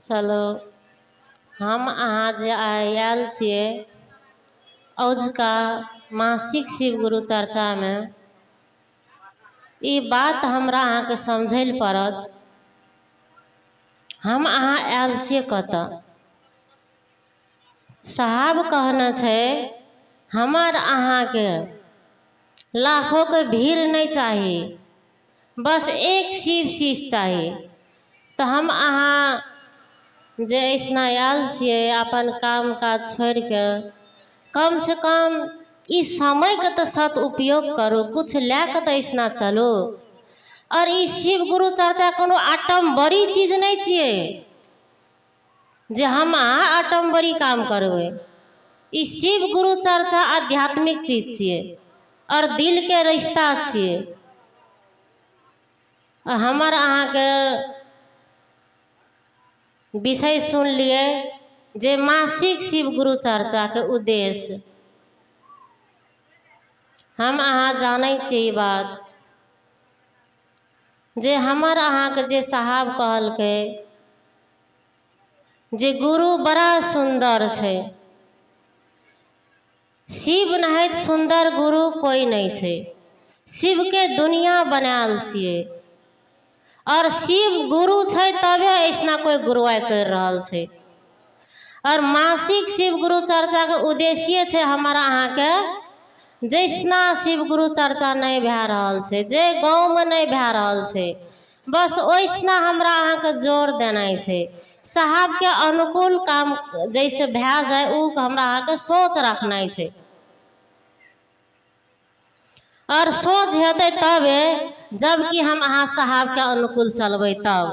चलो हम अहाँ जे आयल छियै औजका मासिक शिव गुरु चर्चा में ई बात हमरा अहाँके समझै लए पड़त। हम अहाँ आयल छियै कतऽ? साहब कहने छै हमर अहाँके लाखों के भीड़ नहीं चाही, बस एक शिव शीश चाही। तो हम अहाँ जे ऐसना आयल छियै अपन काम काज छोड़ के कम से कम इस समय के तो सत उपयोग करू, कुछ लैके तो ऐसना चलू। और ई शिव गुरु चर्चा कोनो आटम्बरी चीज नहीं छियै जे हम अहाँ आटम्बरी काम करबै। ई शिव गुरु चर्चा आध्यात्मिक चीज छियै और दिल के रिश्ता छियै। हमर अहाँ के विषय सुन लिए जे मासिक शिव गुरु चर्चा के उद्देश्य हम अहाँ जानै छियै ई बात जे हमर अहाँ के जे साहब कहलकै जे गुरु बड़ा सुंदर छै, शिव नहित सुंदर गुरु कोई नहीं छै। शिव के दुनिया बनायल छियै और शिव गुरु छै तबे ऐसना कोई गुरुआई कर रहल छै। और मासिक शिव गुरु चर्चा के उद्देश्य छै हमारा अहाँ के जैसना शिव गुरु चर्चा नहीं भै रहल छै, जे गाँव में नहीं भै रहल छै, बस ओइसना हमरा अहाँ के जोर देनाइ छै। साहब के अनुकूल काम जैसे भै जाए उ हमरा अहाँ के सोच रखनाइ छै। और सोच हेतै तबे जबकि हम अहाँ साहब के अनुकूल चलबै तब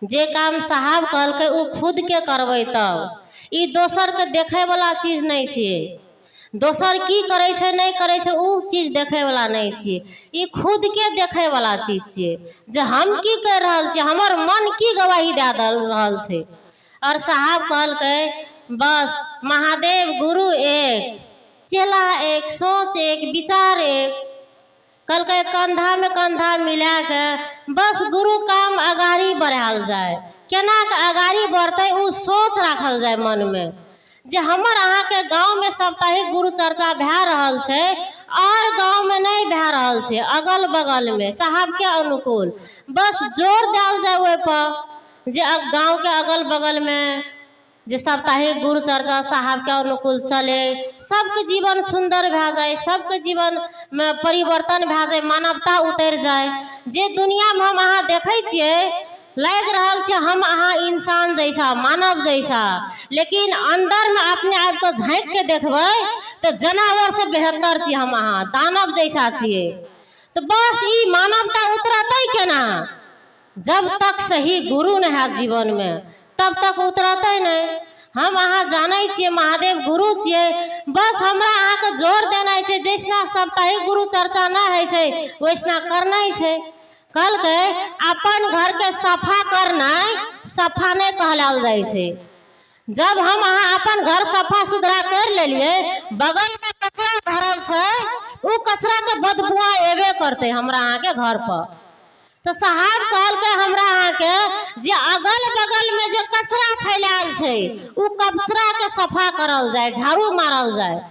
जे काम साहब कहलकै उ खुद के करबै तब। ई दोसर के देखे वाला चीज नहीं छियै, दोसर की करे छै नहीं करे छै उ चीज देखे वाला नहीं छियै। ई खुद के देखे वाला चीज छियै जे हम की कर रहल छियै, हमर मन की गवाही दे रहल छै। और साहब कहलकै बस महादेव गुरु एक, चेला एक, सोच एक, विचार एक। कहलकै कंधा में कंधा मिला के बस गुरु काम अगाड़ी बढ़ायल जाए। केना के अगाड़ी बढ़तै उ सोच राखल जाए मन में जे हमर अहाँ के गाँव में साप्ताहिक गुरु चर्चा भै रहल छै और गाँव में नहीं भै रहल छै, अगल बगल में साहब के अनुकूल बस जोर देल जाए ओहि पर जे गाँव के अगल बगल में जे साप्ताहिक गुरु चर्चा साहब के अनुकूल चले, सबके जीवन सुंदर भै जाए, सबके जीवन में परिवर्तन भै जाए, मानवता उतर जाए। जे दुनिया में हम अहाँ देखे छियै लग रहल छै हम अहाँ इंसान जैसा, मानव जैसा, लेकिन अंदर में अपने आप को झाँक के देखबै तो जानवर से बेहतर छियै, हम अहाँ दानव जैसा छियै। तो बस ई मानवता उतरतै केना? जब तक सही गुरु न है जीवन में तब तक उतरतै नहीं। हम अहाँ जानै छियै महादेव गुरु छियै, बस हमरा अहाँ के जोर देनाइ छै जैसना साप्ताहिक गुरु चर्चा ना है छै वैसना करनाइ छै। कहलकै अपन घर के सफा करनाइ सफा नहीं कहलाल जाइ छै। जब हम अहाँ अपन घर सफा सुथरा कर लेलिए, बगल में कचरा भरल छै उ कचरा के बदबुआ एबे करते हमरा अहाँ के घर पर। तो साहब कहलकै हमरा अहाँ के जे अगल बगल में जे कचरा फैलाल छै उ कचरा के सफा करल जाए, झाड़ू मारल जाए।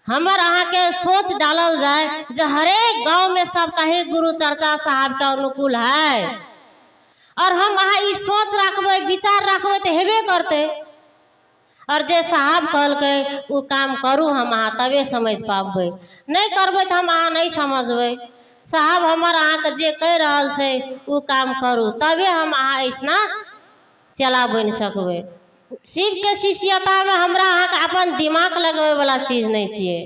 हमर अहाँ के सोच डालल जाए जे हरेक गांव में साप्ताहिक गुरु चर्चा साहब के अनुकूल है और हम अहाँ ई सोच रखबै, विचार रखबै तो हेबे करते। और जे साहब कहलकै उ काम करू हम अहाँ तबे समझ पाबै, नहीं करबै तो हम अहाँ नहीं समझबै। साहब हमर अहाँ के जे कह रहल छै उ काम करू तबे हम अहाँ ऐसना चेला बन सकबै। शिव के शिष्यता में हमरा अहाँ के अपन दिमाग लगबै वाला चीज नहीं छियै।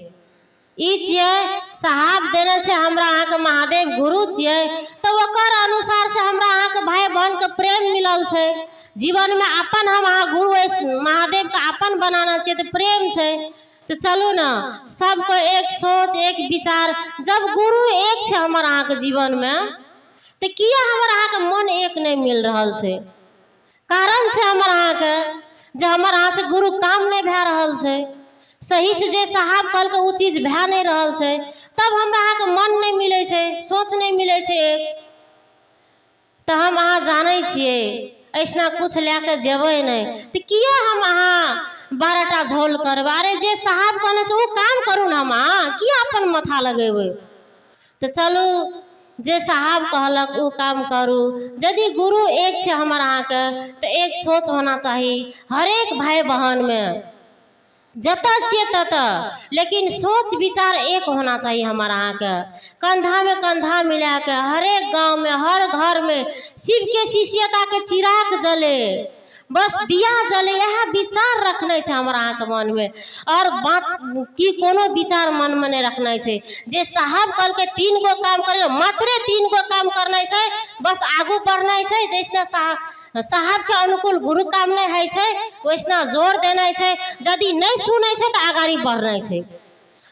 ई छियै साहब देने छै हमरा अहाँ के महादेव गुरु छियै तो ओकर अनुसार से हमरा अहाँ के भाई बहन के प्रेम मिलल छै। जीवन में अपन हम अहाँ गुरु महादेव के अपन बनाना चाहिए तो प्रेम छै। तो चलू ना सबको एक सोच एक विचार, जब गुरु एक छै हमर अहाँ के जीवन में तो किया हमर अहाँ के मन एक नहीं मिल रहल छै? कारण छै हमर अहाँ के जे हमर अहाँ से गुरु काम नहीं भै रहल छै, सही से जे साहब कहलकै उ चीज भै नहीं रहल छै, तब हमरा अहाँ के मन नहीं मिले छै, सोच नहीं मिले छै एक। तो हम अहाँ जानै छियै ऐसना कुछ लेके जेबै नहीं तो किए हम अहाँ 12टा झोल करबै। अरे जे साहब कहने छै वो काम करू ना हम अहाँ किए अपन माथा लगेबै। तो चलू जे साहब कहलक वो काम करू। यदि गुरु एक छै हमर अहाँके तो एक सोच होना चाहिए हर एक भाई बहन में, जतऽ छियै ततऽ, लेकिन सोच विचार एक होना चाहिए हमार अहाँके। कंधा में कंधा मिला के हर एक गांव में हर घर में शिव के शिष्यता के चिराग जले, बस दिया जले, यह विचार रखने छै हमारा अहाँके मन में। और बात की कोनो विचार मन में नहीं रखना छै। जे साहब कल के 3 गो काम करे मात्रे 3 गो काम करना छै, बस आगू बढ़ना छै। जैसना साहब के अनुकूल गुरु काम नहीं है छै वैसना जोर देना छै। यदि नहीं सुने छै तो आगाड़ी बढ़ना छै।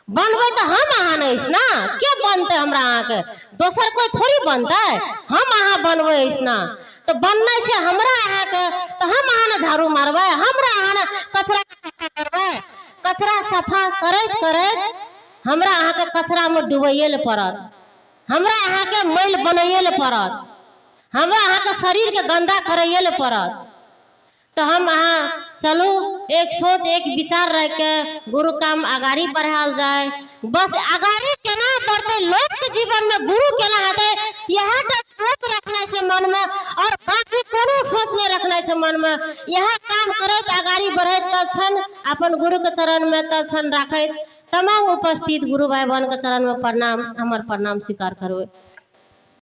बनबै तो हम अहाँ नहीं ना, के बनते हमरा अहाँ के, दोसर कोई थोड़ी बनते, हम अहाँ बनबै ऐसना। तो बनना छै हमरा अहाँ के तो हम अहाँ ना झाड़ू मारबै, हमरा अहाँ ना कचरा सफा करबै। कचरा सफा करैत करैत हमरा अहाँ के कचरा में डुबैये ले पड़त, हमरा अहाँ के मैल बनैये ले पड़त, हमरा अहाँ के शरीर के गंदा करैये ले पड़त। तो हम अहाँ चलू एक सोच एक विचार रह के गुरु काम आगाड़ी बढ़ाल जाए। बस आगाड़ी केना बढ़ते लोग के जीवन में गुरु केना हेते यह तो सोच रखना है मन में, और बाकी कोनो सोच नहीं रखना है मन में। यह काम करत आगाड़ी बढ़त तक्षण अपन गुरु के चरण में तक्षण राखत। तमाम उपस्थित गुरु भाई बहन के चरण में प्रणाम, हमर प्रणाम स्वीकार करबे।